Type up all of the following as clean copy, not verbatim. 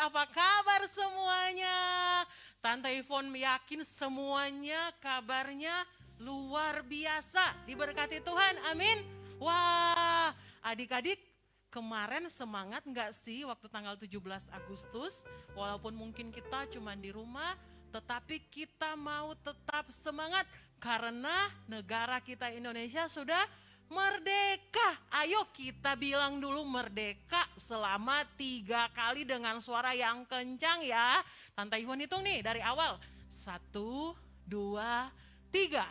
apa kabar semuanya? Tante Ivon yakin semuanya kabarnya luar biasa. Diberkati Tuhan, amin. Wah, adik-adik kemarin semangat nggak sih waktu tanggal 17 Agustus? Walaupun mungkin kita cuma di rumah, tetapi kita mau tetap semangat karena negara kita Indonesia sudah merdeka. Ayo kita bilang dulu merdeka selama 3 kali dengan suara yang kencang ya. Tante Ivon hitung nih dari awal. 1, 2, 3.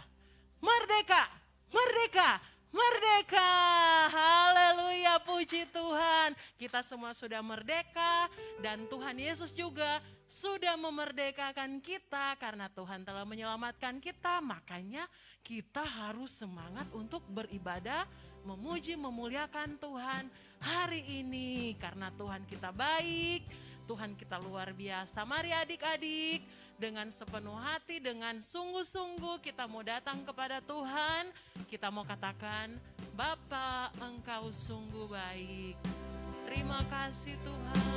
Merdeka, merdeka, merdeka. Haleluya, puji Tuhan. Kita semua sudah merdeka dan Tuhan Yesus juga sudah memerdekakan kita karena Tuhan telah menyelamatkan kita. Makanya kita harus semangat untuk beribadah, memuji, memuliakan Tuhan hari ini. Karena Tuhan kita baik, Tuhan kita luar biasa. Mari adik-adik dengan sepenuh hati, dengan sungguh-sungguh kita mau datang kepada Tuhan. Kita mau katakan, Bapa Engkau sungguh baik. Terima kasih Tuhan.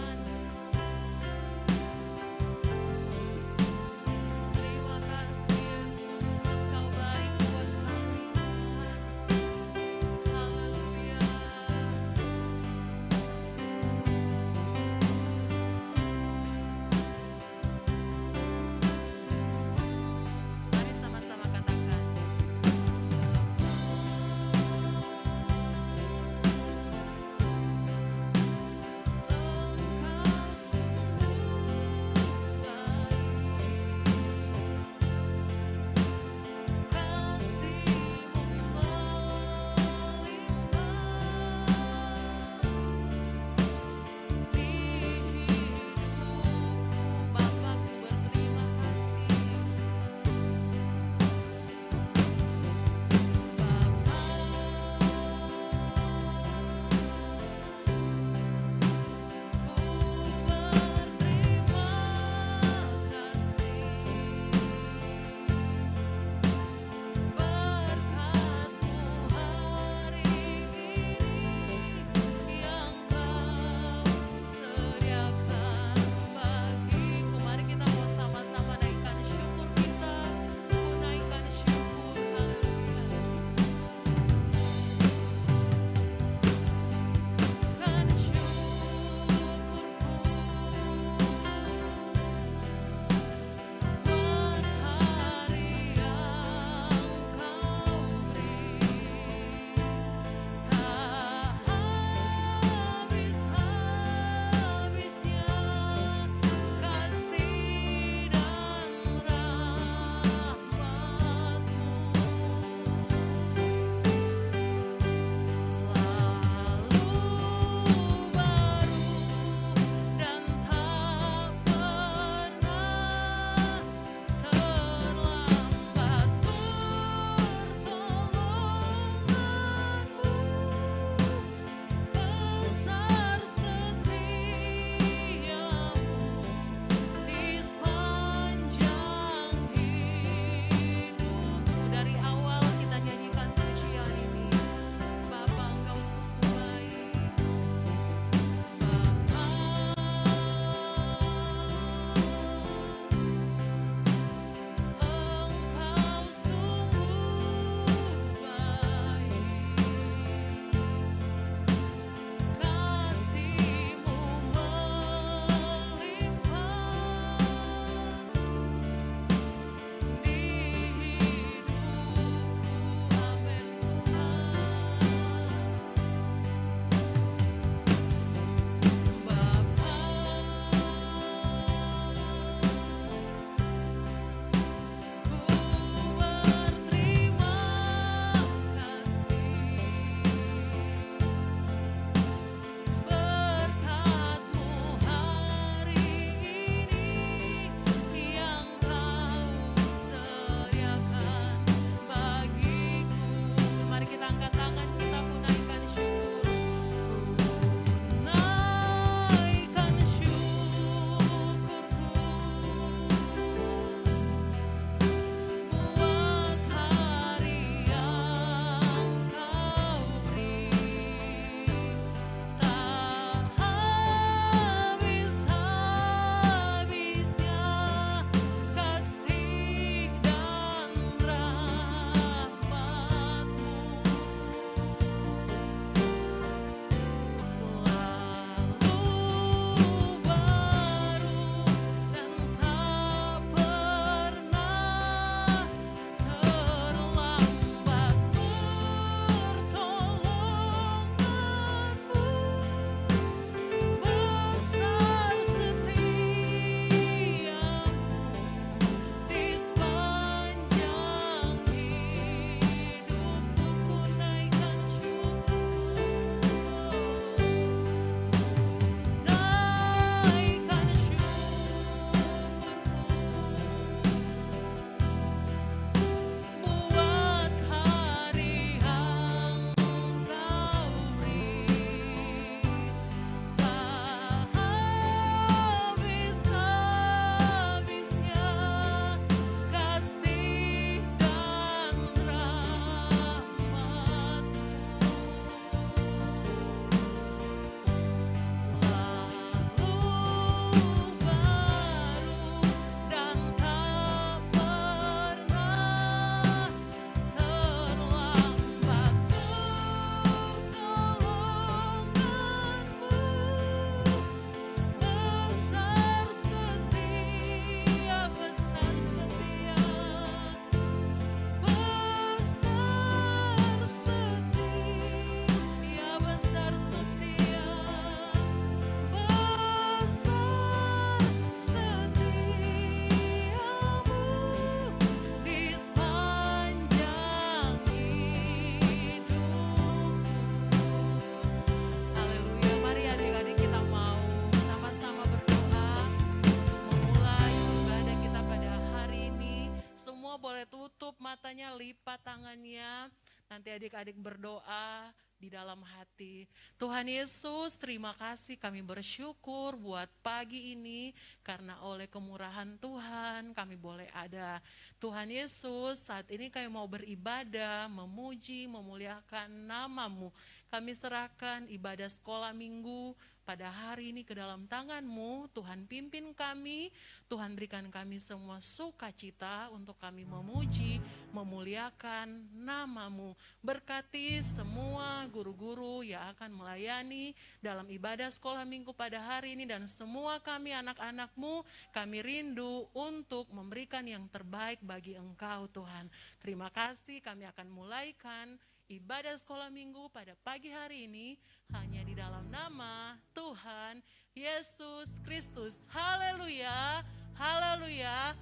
telapak tangannya. Nanti adik-adik berdoa di dalam hati. Tuhan Yesus, terima kasih, kami bersyukur buat pagi ini karena oleh kemurahan Tuhan kami boleh ada. Tuhan Yesus, saat ini kami mau beribadah, memuji, memuliakan nama-Mu. Kami serahkan ibadah sekolah minggu pada hari ini ke dalam tangan-Mu. Tuhan pimpin kami, Tuhan berikan kami semua sukacita untuk kami memuji, memuliakan nama-Mu. Berkati semua guru-guru yang akan melayani dalam ibadah sekolah minggu pada hari ini, dan semua kami anak-anak-Mu, kami rindu untuk memberikan yang terbaik bagi Engkau Tuhan. Terima kasih, kami akan mulaikan ibadah sekolah minggu pada pagi hari ini hanya di dalam nama Tuhan Yesus Kristus. Haleluya, haleluya,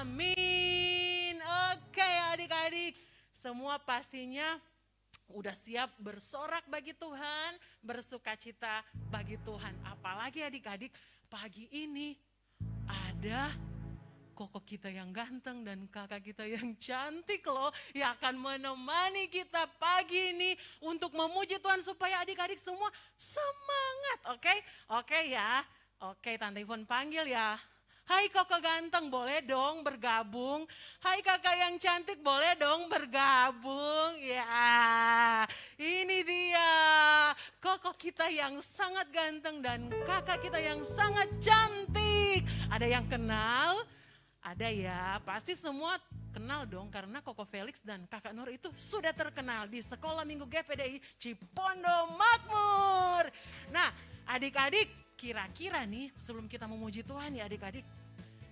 amin. Oke adik-adik, semua pastinya udah siap bersorak bagi Tuhan, bersukacita bagi Tuhan. Apalagi adik-adik, pagi ini ada koko kita yang ganteng dan kakak kita yang cantik loh, yang akan menemani kita pagi ini untuk memuji Tuhan supaya adik-adik semua semangat, oke? Oke ya, oke Tante Ivon panggil ya. Hai koko ganteng, boleh dong bergabung. Hai kakak yang cantik, boleh dong bergabung. Ya, ini dia koko kita yang sangat ganteng dan kakak kita yang sangat cantik. Ada yang kenal? Ada ya, pasti semua kenal dong karena Koko Felix dan Kakak Nur itu sudah terkenal di Sekolah Minggu GPDI Cipondo Makmur. Nah adik-adik, kira-kira nih sebelum kita memuji Tuhan ya adik-adik,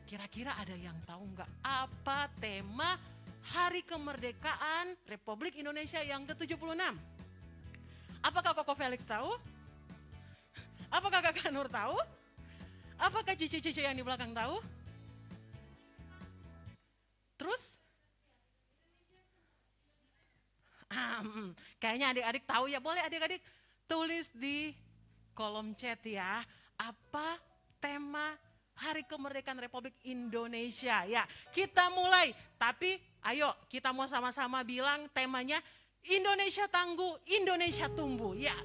kira-kira ada yang tahu nggak apa tema Hari Kemerdekaan Republik Indonesia yang ke-76? Apakah Koko Felix tahu? Apakah Kakak Nur tahu? Apakah cici-cici yang di belakang tahu? Terus? Kayaknya adik-adik tahu ya, boleh adik-adik tulis di kolom chat ya. Apa tema Hari Kemerdekaan Republik Indonesia ya. Kita mulai, tapi ayo kita mau sama-sama bilang temanya Indonesia Tangguh, Indonesia Tumbuh ya.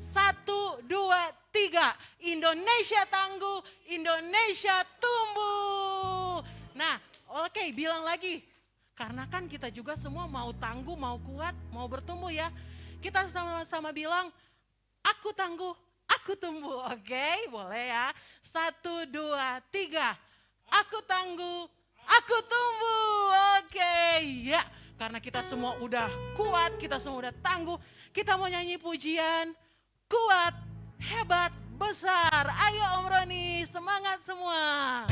1, 2, 3, Indonesia Tangguh, Indonesia Tumbuh. Nah, oke, bilang lagi, karena kan kita juga semua mau tangguh, mau kuat, mau bertumbuh ya. Kita sama-sama bilang, aku tangguh, aku tumbuh, oke? Boleh ya. 1, 2, 3, aku tangguh, aku tumbuh, oke? Ya, karena kita semua udah kuat, kita semua udah tangguh, kita mau nyanyi pujian, kuat, hebat, besar. Ayo Om Roni, semangat semua.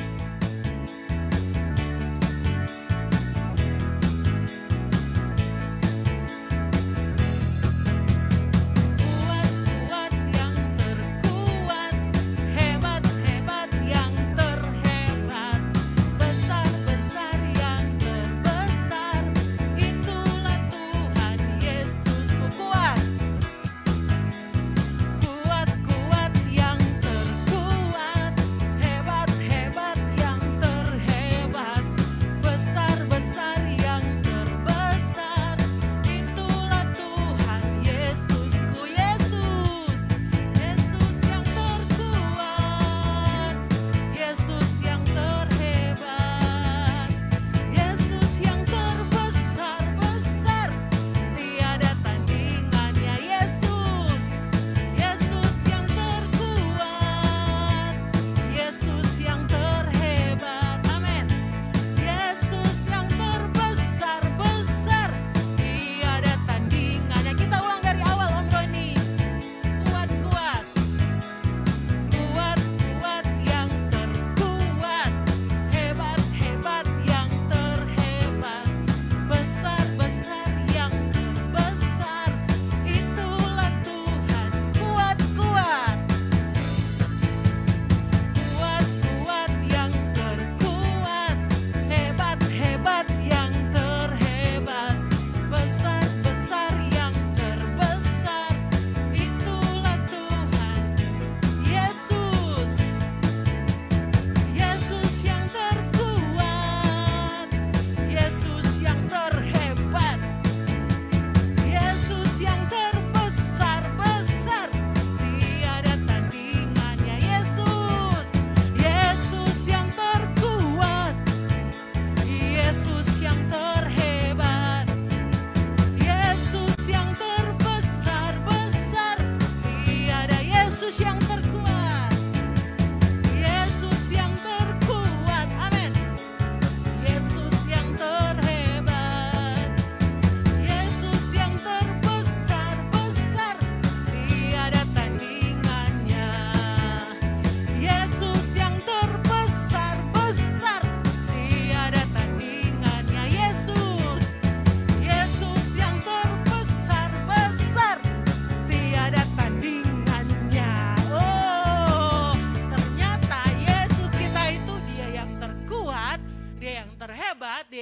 Hebat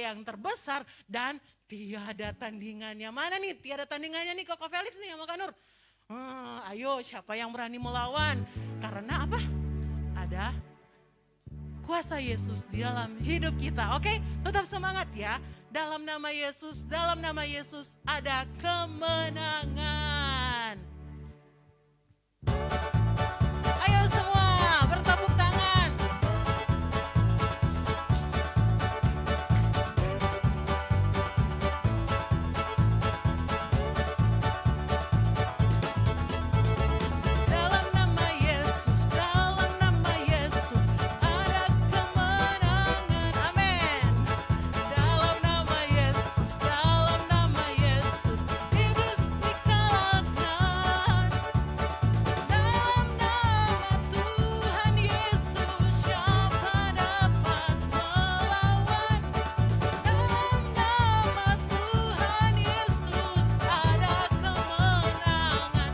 yang terbesar dan tiada tandingannya. Mana nih tiada tandingannya nih Koko Felix nih sama Kak Nur? Ayo siapa yang berani melawan? Karena apa? Ada kuasa Yesus di dalam hidup kita. Oke, tetap semangat ya. Dalam nama Yesus ada kemenangan. Ayo semua bertepuk tangan. Dalam nama Yesus ada kemenangan. Amin. Dalam nama Yesus iblis dikalahkan. Dalam nama Tuhan Yesus siapa dapat melawan? Dalam nama Tuhan Yesus ada kemenangan.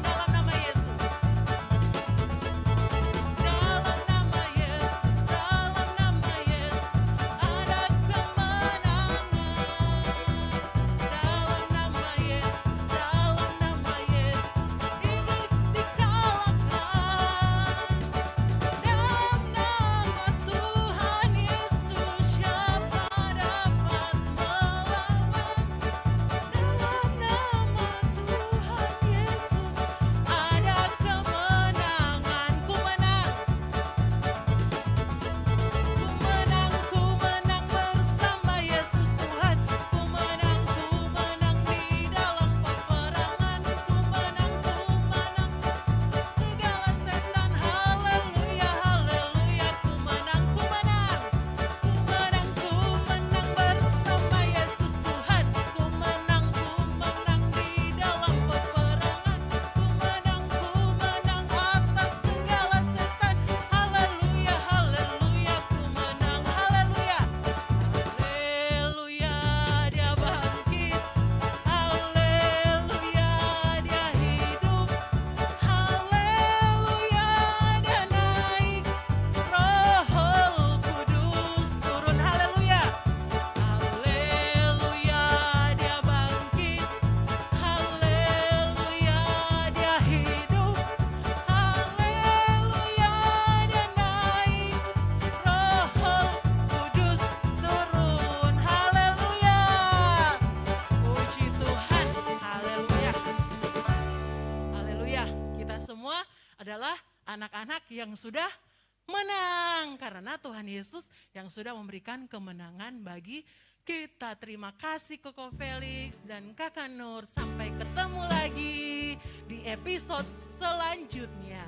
Dalam nama Yesus. Dalam nama Yesus ada kemenangan. Dalam nama Yesus iblis dikalahkan. Dalam nama Tuhan Yesus siapa dapat melawan? Dalam nama Tuhan Yesus ada kemenangan. Ku menang bersama Yesus Tuhan. Ku menang di dalam peperangan. Ku menang segala setan. Haleluya, haleluya. Ku menang bersama Yesus Tuhan. Ku menang di dalam peperangan. Ku menang atas segala setan. Haleluya, haleluya. Ku menang, haleluya. Haleluya, dia bangkit. Haleluya, dia hidup. Haleluya, dia naik. Roh Kudus turun. Haleluya. Haleluya, dia bangkit. Haleluya, dia hidup. Haleluya, dia naik. Roh Kudus turun. Haleluya. Puji Tuhan. Haleluya. Haleluya. Kita semua adalah anak-anak yang sudah menang. Karena Tuhan Yesus yang sudah memberikan kemenangan bagi kita. Terima kasih Koko Felix dan Kakak Nur. Sampai ketemu lagi di episode selanjutnya.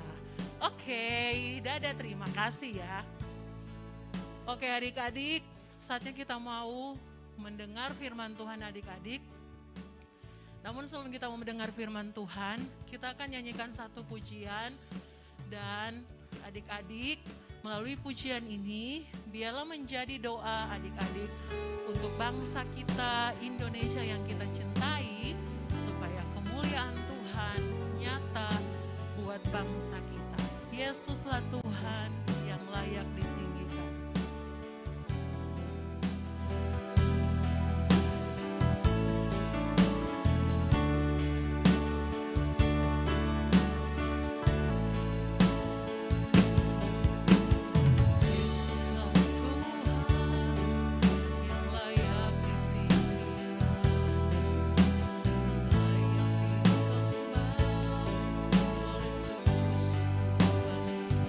Oke, dadah, terima kasih ya. Oke adik-adik, saatnya kita mau mendengar firman Tuhan adik-adik. Namun sebelum kita mau mendengar firman Tuhan, kita akan nyanyikan satu pujian. Dan adik-adik, melalui pujian ini, biarlah menjadi doa adik-adik untuk bangsa kita Indonesia yang kita cintai, supaya kemuliaan Tuhan nyata buat bangsa kita. Yesuslah Tuhan yang layak ditinggikan. Yesuslah Tuhan yang layak ditinggikan, layak disembah oleh seluruh bangsa.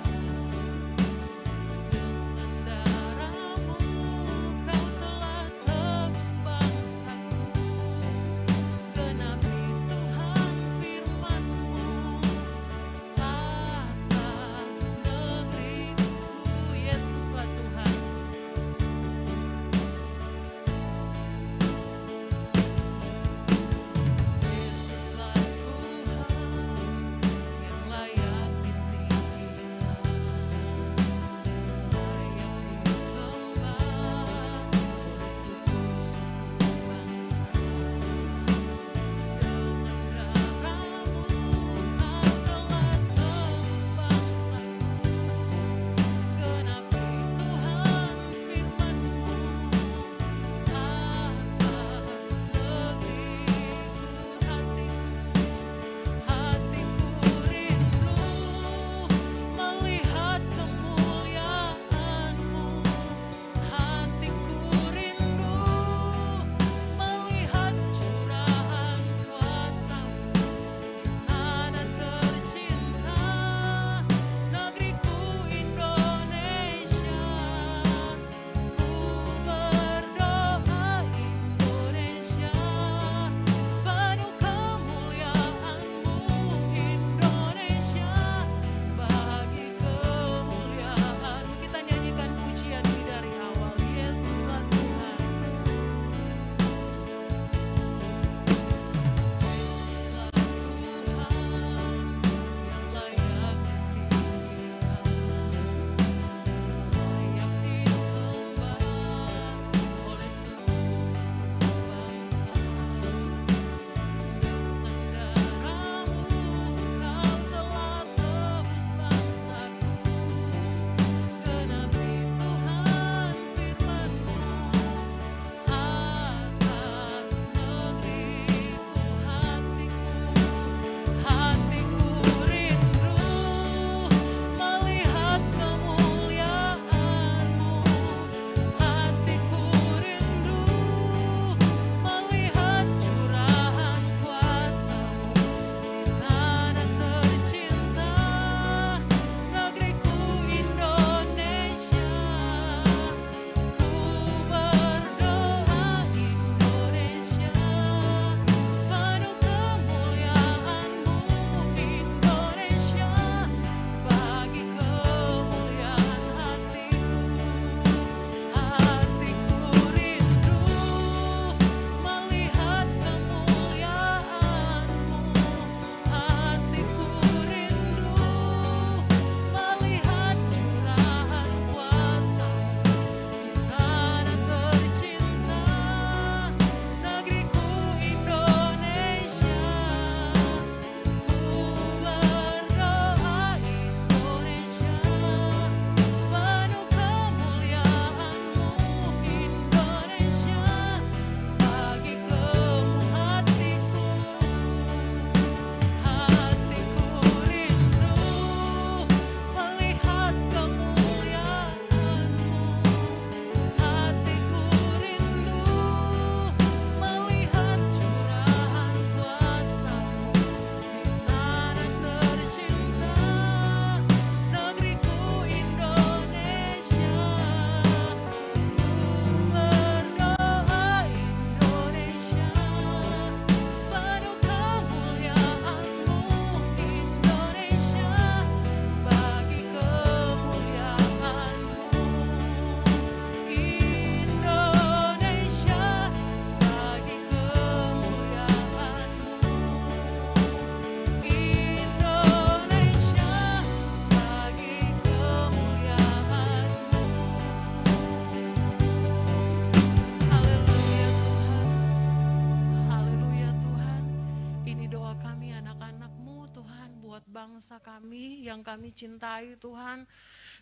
buat bangsa kami yang kami cintai Tuhan.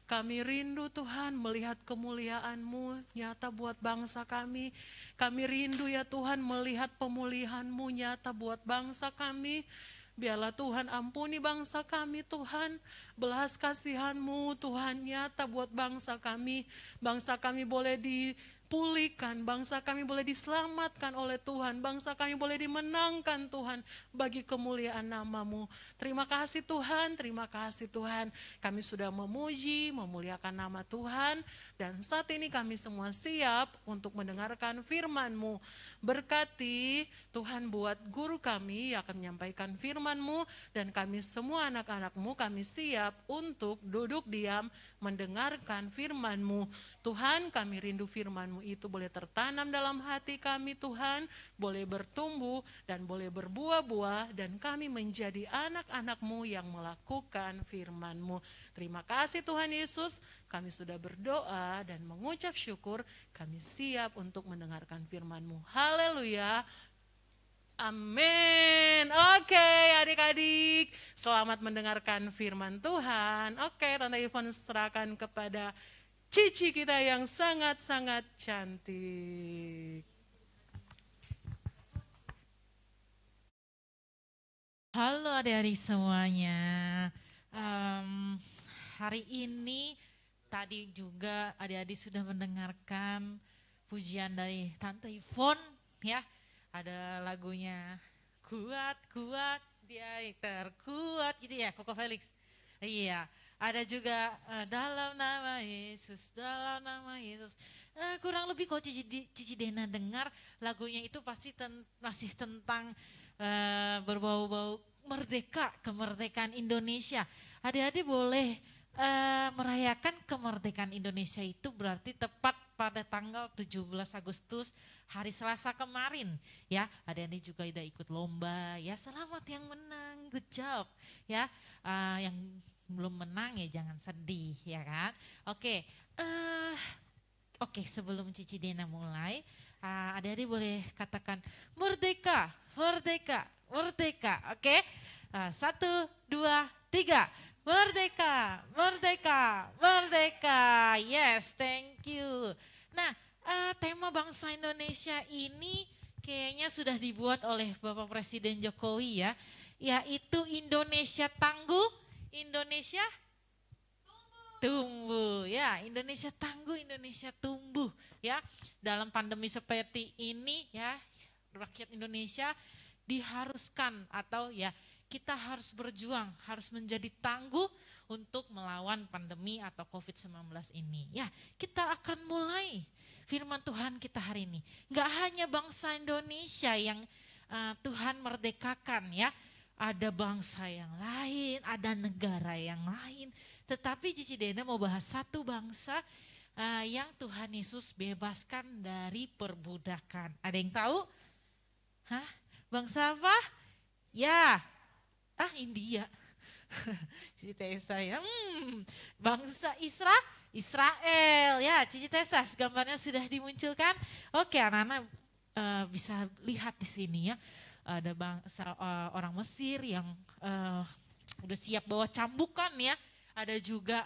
Kami rindu Tuhan melihat kemuliaan-Mu nyata buat bangsa kami. Kami rindu ya Tuhan melihat pemulihan-Mu nyata buat bangsa kami. Biarlah Tuhan ampuni bangsa kami Tuhan. Belas kasihan-Mu Tuhan nyata buat bangsa kami. Bangsa kami boleh dipulihkan, bangsa kami boleh diselamatkan oleh Tuhan. Bangsa kami boleh dimenangkan Tuhan bagi kemuliaan nama-Mu. Terima kasih Tuhan, terima kasih Tuhan. Kami sudah memuji, memuliakan nama Tuhan. Dan saat ini kami semua siap untuk mendengarkan firman-Mu. Berkati Tuhan buat guru kami yang akan menyampaikan firman-Mu. Dan kami semua anak-anak-Mu kami siap untuk duduk diam mendengarkan firman-Mu. Tuhan kami rindu firman-Mu itu boleh tertanam dalam hati kami Tuhan. Boleh bertumbuh dan boleh berbuah-buah. Dan kami menjadi anak-anak-Mu yang melakukan firman-Mu. Terima kasih Tuhan Yesus. Kami sudah berdoa dan mengucap syukur, kami siap untuk mendengarkan firman-Mu. Haleluya. Amin. Oke adik-adik, selamat mendengarkan firman Tuhan. Oke, Tante Ivon serahkan kepada Cici kita yang sangat-sangat cantik. Halo adik-adik semuanya. Hari ini tadi juga adik-adik sudah mendengarkan pujian dari Tante Ivon ya. Ada lagunya kuat dia terkuat gitu ya, Koko Felix. Iya, ada juga dalam nama Yesus, dalam nama Yesus. Kurang lebih kalau Cici Dena dengar lagunya itu pasti masih tentang berbau-bau merdeka, kemerdekaan Indonesia. Adik-adik boleh merayakan kemerdekaan Indonesia itu berarti tepat pada tanggal 17 Agustus hari Selasa kemarin ya. Adik-adik juga udah ikut lomba ya, selamat yang menang, good job ya. Yang belum menang ya jangan sedih ya kan. Oke, sebelum Cici Dena mulai, adik-adik boleh katakan merdeka, merdeka, merdeka. Oke, 1, 2, 3. Merdeka, merdeka, merdeka. Yes, thank you. Nah, tema bangsa Indonesia ini kayaknya sudah dibuat oleh Bapak Presiden Jokowi ya. Yaitu Indonesia tangguh, Indonesia tumbuh ya. Indonesia tangguh, Indonesia tumbuh ya. Dalam pandemi seperti ini ya, rakyat Indonesia diharuskan atau ya kita harus berjuang, harus menjadi tangguh untuk melawan pandemi atau COVID-19 ini. Ya, kita akan mulai firman Tuhan kita hari ini. Enggak hanya bangsa Indonesia yang Tuhan merdekakan ya. Ada bangsa yang lain, ada negara yang lain. Tetapi Cici Dena mau bahas satu bangsa yang Tuhan Yesus bebaskan dari perbudakan. Ada yang tahu? Hah? Bangsa apa? Ya, India. Cici Tessa ya, bangsa Israel ya. Cici Tessa gambarnya sudah dimunculkan. Oke anak-anak bisa lihat di sini ya. Ada bangsa orang Mesir yang udah siap bawa cambukan ya. Ada juga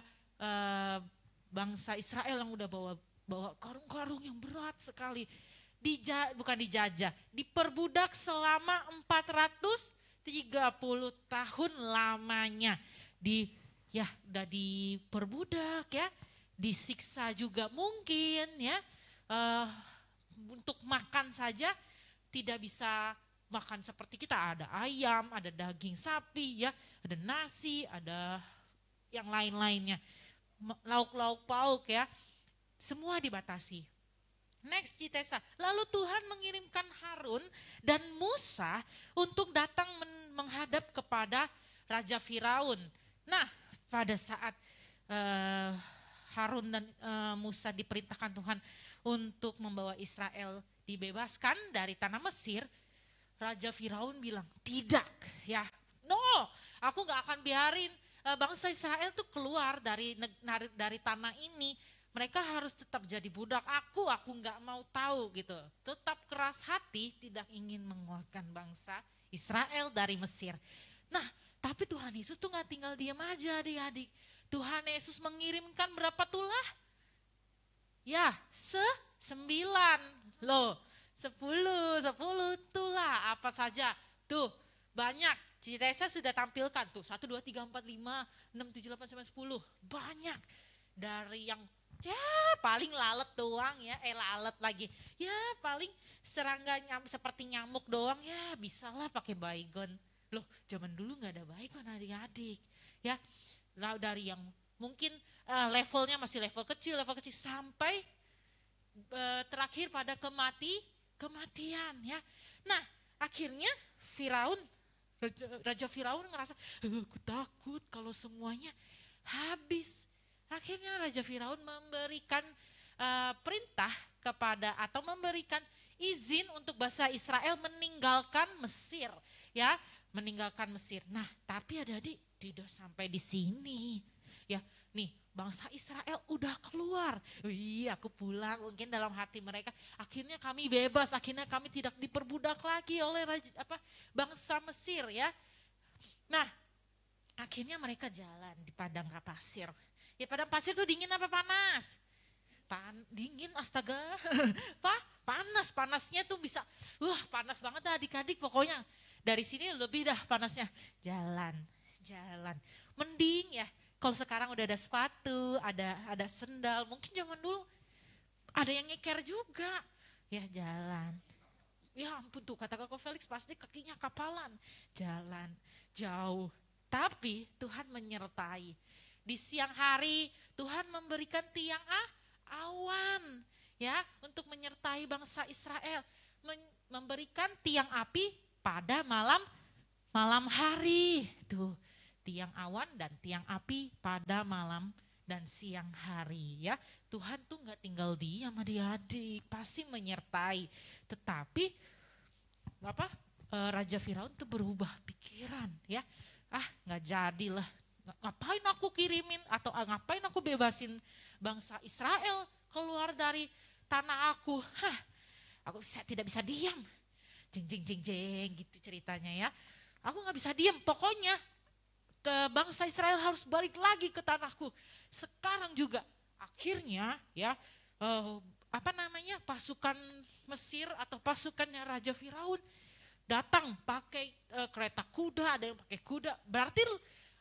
bangsa Israel yang udah bawa karung-karung yang berat sekali. Bukan dijajah, diperbudak selama 430 tahun lamanya. Udah diperbudak ya, disiksa juga mungkin ya. Untuk makan saja tidak bisa makan seperti kita, ada ayam, ada daging sapi ya, ada nasi, ada yang lain-lainnya. Lauk-lauk pauk ya, semua dibatasi. Next Citesa, lalu Tuhan mengirimkan Harun dan Musa untuk datang menghadap kepada Raja Firaun. Nah pada saat Harun dan Musa diperintahkan Tuhan untuk membawa Israel dibebaskan dari tanah Mesir, Raja Firaun bilang tidak ya, no aku gak akan biarin bangsa Israel tuh keluar dari tanah ini. Mereka harus tetap jadi budak aku nggak mau tahu gitu. Tetap keras hati, tidak ingin mengeluarkan bangsa Israel dari Mesir. Nah Tapi Tuhan Yesus tuh gak tinggal diam aja adik-adik. Tuhan Yesus mengirimkan berapa tulah? Ya, 9 loh. 10 tulah apa saja. Tuh banyak. Ciresa sudah tampilkan tuh 1, 2, 3, 4, 5, 6, 7, 8, 9, 10. Banyak. Dari yang paling lalat doang ya, lalat lagi. Ya paling serangga seperti nyamuk doang ya bisalah pakai baygon. Loh zaman dulu gak ada baygon adik-adik. Ya lalu dari yang mungkin levelnya masih level kecil sampai terakhir pada kematian ya. Nah akhirnya Raja Firaun ngerasa, aku takut kalau semuanya habis. Akhirnya Raja Firaun memberikan perintah kepada atau memberikan izin untuk bangsa Israel meninggalkan Mesir, ya, meninggalkan Mesir. Nah, tapi adik-adik tidak sampai di sini, ya. Nih, bangsa Israel udah keluar. Iya, aku pulang. Mungkin dalam hati mereka, akhirnya kami bebas, akhirnya kami tidak diperbudak lagi oleh bangsa Mesir, ya. Nah, akhirnya mereka jalan di padang pasir. Ya padang pasir tuh dingin apa panas? Dingin, astaga. Panasnya tuh bisa, panas banget dah adik-adik pokoknya. Dari sini lebih dah panasnya. Jalan. Mending ya, kalau sekarang udah ada sepatu, ada sendal, mungkin zaman dulu ada yang ngeker juga. Ya jalan. Ya ampun tuh kata Kak Felix pasti kakinya kapalan. Jalan jauh. Tapi Tuhan menyertai. Di siang hari Tuhan memberikan tiang awan ya untuk menyertai bangsa Israel. Memberikan tiang api pada malam hari. Tuh, tiang awan dan tiang api pada malam dan siang hari ya. Tuhan tuh gak tinggal diam adik-adik, pasti menyertai. Tetapi Raja Firaun tuh berubah pikiran ya. Gak jadilah. Ngapain aku kirimin atau ngapain aku bebasin bangsa Israel keluar dari tanah aku. Aku tidak bisa diam. Jeng gitu ceritanya ya. Aku gak bisa diam, pokoknya ke bangsa Israel harus balik lagi ke tanahku. Sekarang juga akhirnya ya pasukan Mesir atau pasukannya Raja Firaun datang pakai kereta kuda, ada yang pakai kuda. Berarti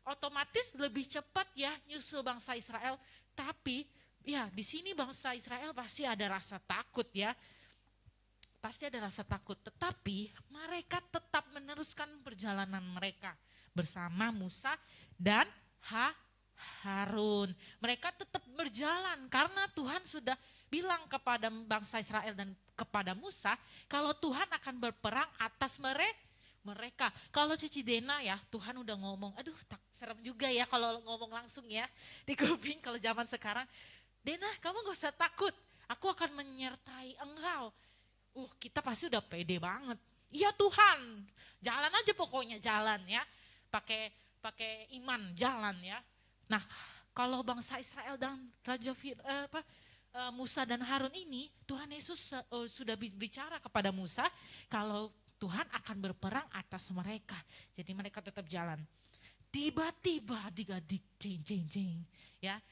otomatis lebih cepat ya nyusul bangsa Israel. Tapi ya di sini bangsa Israel pasti ada rasa takut ya. Pasti ada rasa takut, tetapi mereka tetap meneruskan perjalanan mereka bersama Musa dan Harun. Mereka tetap berjalan karena Tuhan sudah bilang kepada bangsa Israel dan kepada Musa kalau Tuhan akan berperang atas mereka. Kalau Cici Dena ya Tuhan udah ngomong, aduh serem juga ya kalau ngomong langsung ya di kuping kalau zaman sekarang. Dena kamu gak usah takut, aku akan menyertai engkau. Kita pasti udah pede banget. Iya Tuhan, jalan aja pokoknya jalan ya. Pakai iman jalan ya. Nah, kalau bangsa Israel dan Musa dan Harun ini, Tuhan Yesus sudah bicara kepada Musa kalau Tuhan akan berperang atas mereka. Jadi mereka tetap jalan. Tiba-tiba adik-adik jeng ya.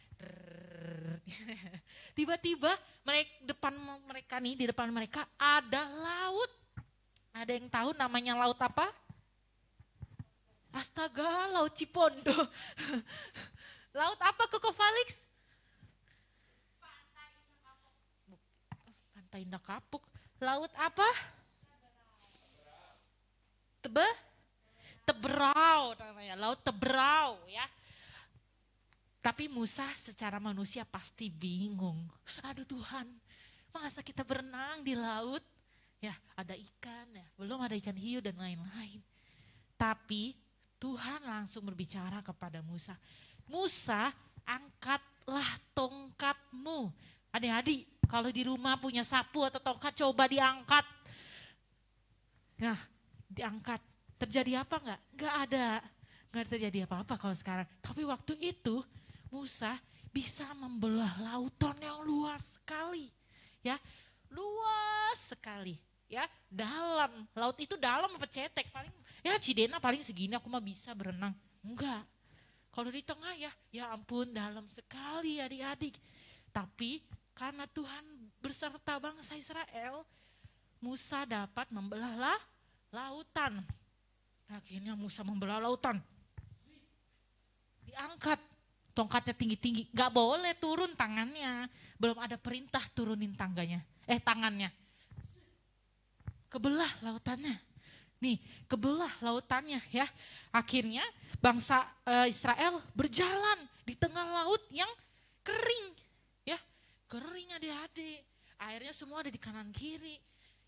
Tiba-tiba di depan mereka ada laut. Ada yang tahu namanya laut apa? Astaga, laut Cipondo. Laut apa Koko Felix? Pantai Indah Kapuk. Laut apa? Teberau namanya, Laut Teberau ya. Tapi Musa secara manusia pasti bingung. Aduh Tuhan, masa kita berenang di laut? Ya ada ikan ya, belum ada ikan hiu dan lain-lain. Tapi Tuhan langsung berbicara kepada Musa. Musa, angkatlah tongkatmu. Adik-adik, kalau di rumah punya sapu atau tongkat coba diangkat. Nah, diangkat. Terjadi apa enggak? Enggak ada. Enggak terjadi apa-apa kalau sekarang. Tapi waktu itu Musa bisa membelah lautan yang luas sekali. Ya, luas sekali. Ya, dalam. Laut itu dalam apa cetek? Paling Ya Cidena paling segini aku mah bisa berenang. Enggak. Kalau di tengah ya ampun dalam sekali adik-adik. Tapi karena Tuhan berserta bangsa Israel, Musa dapat membelah lautan. Akhirnya Musa membelah lautan. Diangkat tongkatnya tinggi-tinggi. Gak boleh turun tangannya. Belum ada perintah turunin tangannya. Kebelah lautannya. Nih, kebelah lautannya ya. Akhirnya bangsa Israel berjalan di tengah laut yang kering. Ya, kering adik-adik. Airnya semua ada di kanan kiri.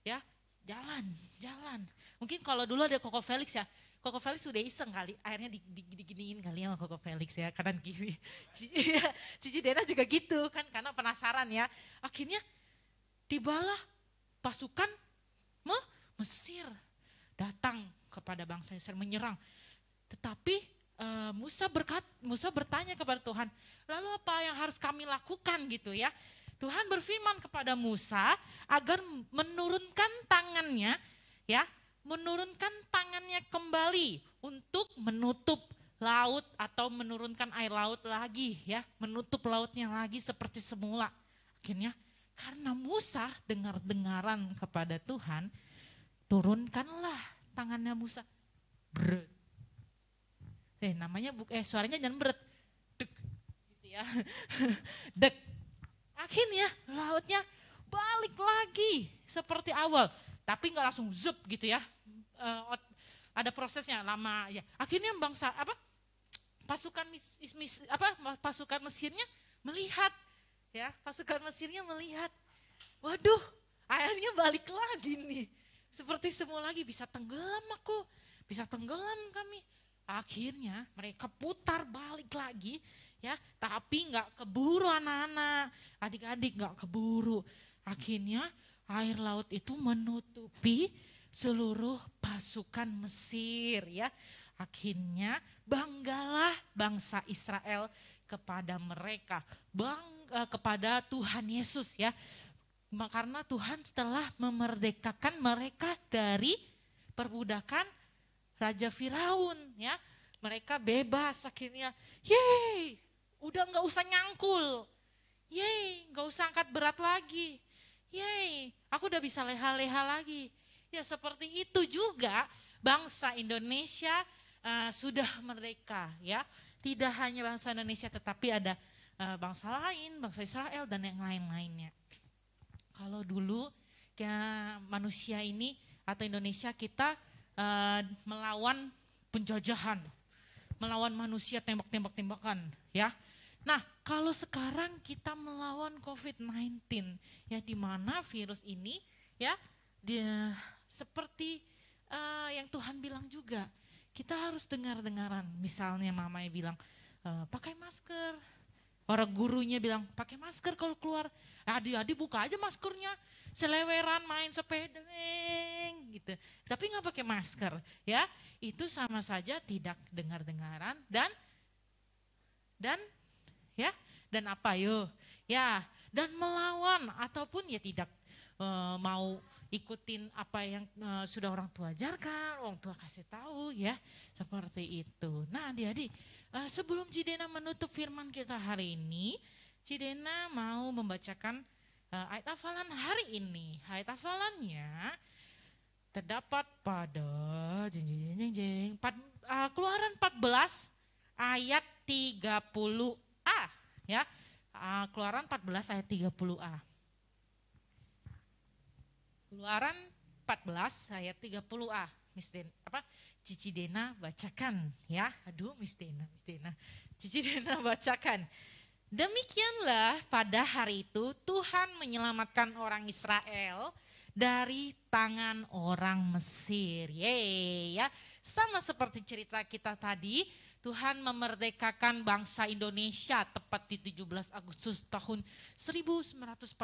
Ya, jalan. Mungkin kalau dulu ada Koko Felix ya. Koko Felix sudah iseng kali, airnya diginiin kali ya sama Koko Felix ya, kanan kiri. Cici Dena juga gitu kan, karena penasaran ya. Akhirnya tibalah pasukan Mesir datang kepada bangsa Israel menyerang. Tetapi Musa bertanya kepada Tuhan, lalu apa yang harus kami lakukan gitu ya. Tuhan berfirman kepada Musa agar menurunkan tangannya ya, menurunkan tangannya kembali untuk menutup laut atau menurunkan air laut lagi ya, menutup lautnya lagi seperti semula. Akhirnya karena Musa dengar-dengaran kepada Tuhan, turunkanlah tangannya Musa. Bret. Suaranya jangan bret. Dek. Gitu ya. Dek. Akhirnya lautnya balik lagi seperti awal. Tapi nggak langsung zup gitu ya. Ada prosesnya lama ya. Akhirnya pasukan Mesirnya melihat ya, pasukan Mesirnya melihat. Waduh, airnya balik lagi nih. Seperti semula lagi, bisa tenggelam kami. Akhirnya mereka putar balik lagi ya, tapi nggak keburu anak-anak, adik-adik nggak keburu. Akhirnya air laut itu menutupi seluruh pasukan Mesir ya. Akhirnya banggalah bangsa Israel kepada mereka, kepada Tuhan Yesus ya. Karena Tuhan telah memerdekakan mereka dari perbudakan Raja Firaun ya. Mereka bebas akhirnya. Yeay, udah gak usah nyangkul. Yeay, gak usah angkat berat lagi. Yeay, aku udah bisa leha-leha lagi. Ya seperti itu juga bangsa Indonesia sudah merdeka ya. Tidak hanya bangsa Indonesia tetapi ada bangsa lain, bangsa Israel dan yang lain-lainnya. Kalau dulu manusia ini atau Indonesia kita melawan penjajahan, melawan manusia tembak-tembakan ya. Nah kalau sekarang kita melawan COVID-19 ya, di mana virus ini ya dia seperti yang Tuhan bilang juga, kita harus dengar-dengaran. Misalnya mamanya bilang pakai masker, para gurunya bilang pakai masker kalau keluar. Adik-adik buka aja maskernya, seleweran main sepeda gitu. Tapi nggak pakai masker ya, itu sama saja tidak dengar-dengaran dan apa yuk ya, dan melawan ataupun ya tidak mau ikutin apa yang sudah orang tua ajarkan, orang tua kasih tahu ya, seperti itu. Nah adik-adik, sebelum Cidena menutup firman kita hari ini, Cidena mau membacakan ayat hafalan hari ini. Ayat hafalannya terdapat pada Keluaran 14 ayat 30a ya. Keluaran 14 ayat 30a. Keluaran 14 ayat 30a. Cici Dena bacakan ya. Aduh Miss Dena. Cici Dena bacakan. Demikianlah pada hari itu Tuhan menyelamatkan orang Israel dari tangan orang Mesir. Yeay ya. Sama seperti cerita kita tadi, Tuhan memerdekakan bangsa Indonesia tepat di 17 Agustus tahun 1945,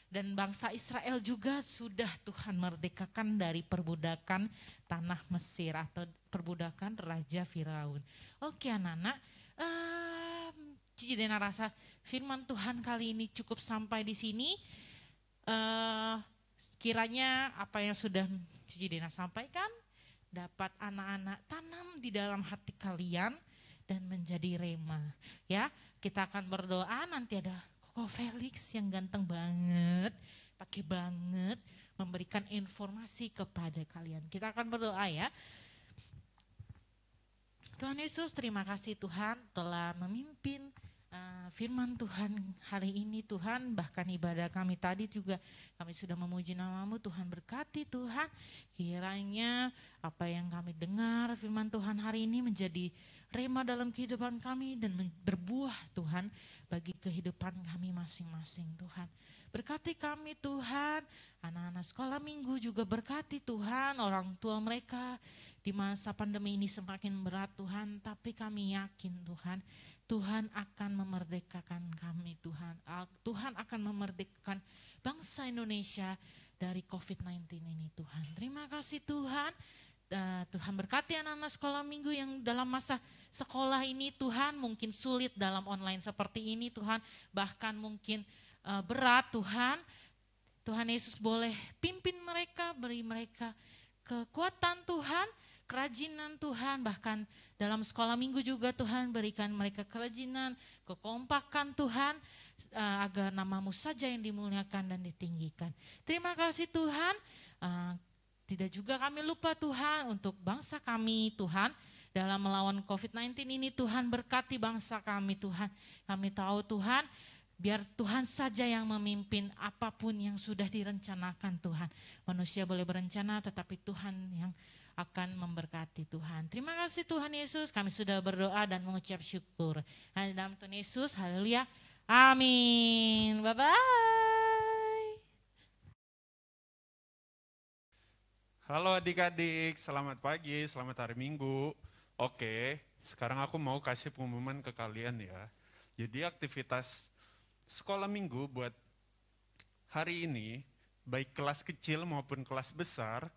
dan bangsa Israel juga sudah Tuhan merdekakan dari perbudakan tanah Mesir atau perbudakan Raja Firaun. Oke anak-anak, Cici Dena rasa firman Tuhan kali ini cukup sampai di sini. Kiranya apa yang sudah Cici Dena sampaikan dapat anak-anak tanam di dalam hati kalian dan menjadi rema. Ya, kita akan berdoa, nanti ada Koko Felix yang ganteng banget, pakai banget, memberikan informasi kepada kalian. Kita akan berdoa ya. Tuhan Yesus, terima kasih Tuhan telah memimpin firman Tuhan hari ini Tuhan, bahkan ibadah kami tadi juga kami sudah memuji nama-Mu Tuhan, berkati Tuhan, kiranya apa yang kami dengar firman Tuhan hari ini menjadi rema dalam kehidupan kami dan berbuah Tuhan bagi kehidupan kami masing-masing Tuhan. Berkati kami Tuhan, anak-anak sekolah minggu juga berkati Tuhan, orang tua mereka di masa pandemi ini semakin berat Tuhan, tapi kami yakin Tuhan, Tuhan akan memerdekakan kami Tuhan. Tuhan akan memerdekakan bangsa Indonesia dari COVID-19 ini Tuhan. Terima kasih Tuhan. Tuhan berkati anak-anak sekolah minggu yang dalam masa sekolah ini Tuhan, mungkin sulit dalam online seperti ini Tuhan, bahkan mungkin berat Tuhan. Tuhan Yesus boleh pimpin mereka, beri mereka kekuatan Tuhan, kerajinan Tuhan, bahkan dalam sekolah minggu juga Tuhan berikan mereka kerajinan, kekompakan Tuhan, agar nama-Mu saja yang dimuliakan dan ditinggikan. Terima kasih Tuhan, tidak juga kami lupa Tuhan untuk bangsa kami Tuhan, dalam melawan COVID-19 ini Tuhan berkati bangsa kami Tuhan. Kami tahu Tuhan, biar Tuhan saja yang memimpin apapun yang sudah direncanakan Tuhan. Manusia boleh berencana tetapi Tuhan yang akan memberkati Tuhan. Terima kasih Tuhan Yesus, kami sudah berdoa dan mengucap syukur. Hanya dalam Tuhan Yesus, haleluya, amin. Bye-bye. Halo adik-adik, selamat pagi, selamat hari Minggu. Oke, sekarang aku mau kasih pengumuman ke kalian ya. Jadi aktivitas sekolah minggu buat hari ini, baik kelas kecil maupun kelas besar,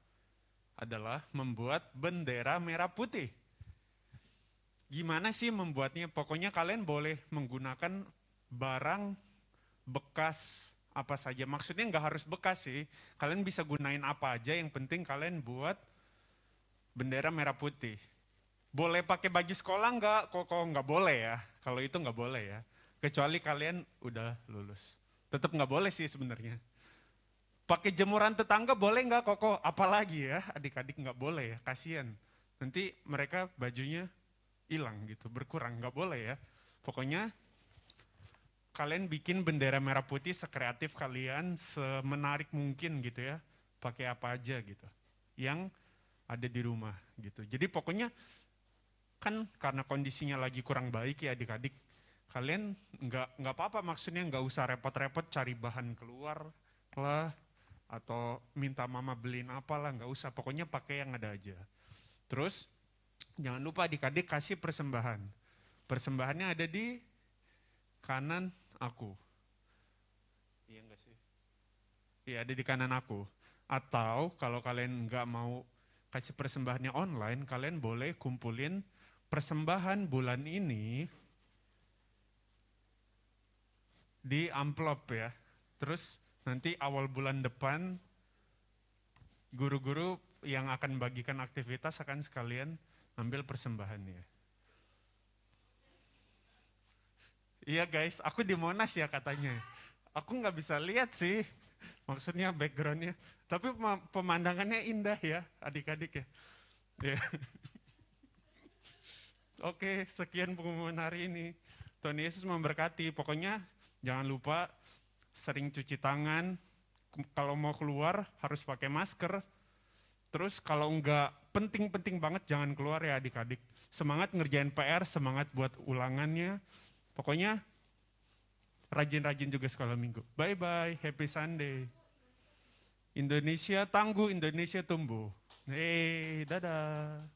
adalah membuat bendera merah putih. Gimana sih membuatnya? Pokoknya kalian boleh menggunakan barang bekas apa saja. Maksudnya nggak harus bekas sih. Kalian bisa gunain apa aja, yang penting kalian buat bendera merah putih. Boleh pakai baju sekolah nggak? Kok nggak boleh ya? Kalau itu nggak boleh ya. Kecuali kalian udah lulus. Tetap nggak boleh sih sebenarnya. Pakai jemuran tetangga boleh nggak Koko? Apalagi ya, adik-adik nggak boleh ya, kasihan. Nanti mereka bajunya hilang gitu, berkurang, nggak boleh ya. Pokoknya kalian bikin bendera merah putih sekreatif kalian, semenarik mungkin gitu ya. Pakai apa aja gitu, yang ada di rumah gitu. Jadi pokoknya kan karena kondisinya lagi kurang baik ya adik-adik, kalian nggak apa-apa, maksudnya nggak usah repot-repot cari bahan keluar lah, atau minta mama beliin apalah, nggak usah, pokoknya pakai yang ada aja. Terus jangan lupa adik-adik kasih persembahan. Persembahannya ada di kanan aku. Iya nggak sih? Iya ada di kanan aku. Atau kalau kalian nggak mau kasih persembahannya online, kalian boleh kumpulin persembahan bulan ini di amplop ya. Terus nanti awal bulan depan guru-guru yang akan bagikan aktivitas akan sekalian ambil persembahannya. Iya guys, aku di Monas ya katanya. Aku nggak bisa lihat sih, maksudnya backgroundnya. Tapi pemandangannya indah ya adik-adik ya. Ya. Oke, sekian pengumuman hari ini. Tuhan Yesus memberkati. Pokoknya jangan lupa sering cuci tangan, kalau mau keluar harus pakai masker. Terus kalau enggak penting-penting banget jangan keluar ya adik-adik. Semangat ngerjain PR, semangat buat ulangannya. Pokoknya rajin-rajin juga sekolah minggu. Bye-bye, happy Sunday. Indonesia tangguh, Indonesia tumbuh. Dadah.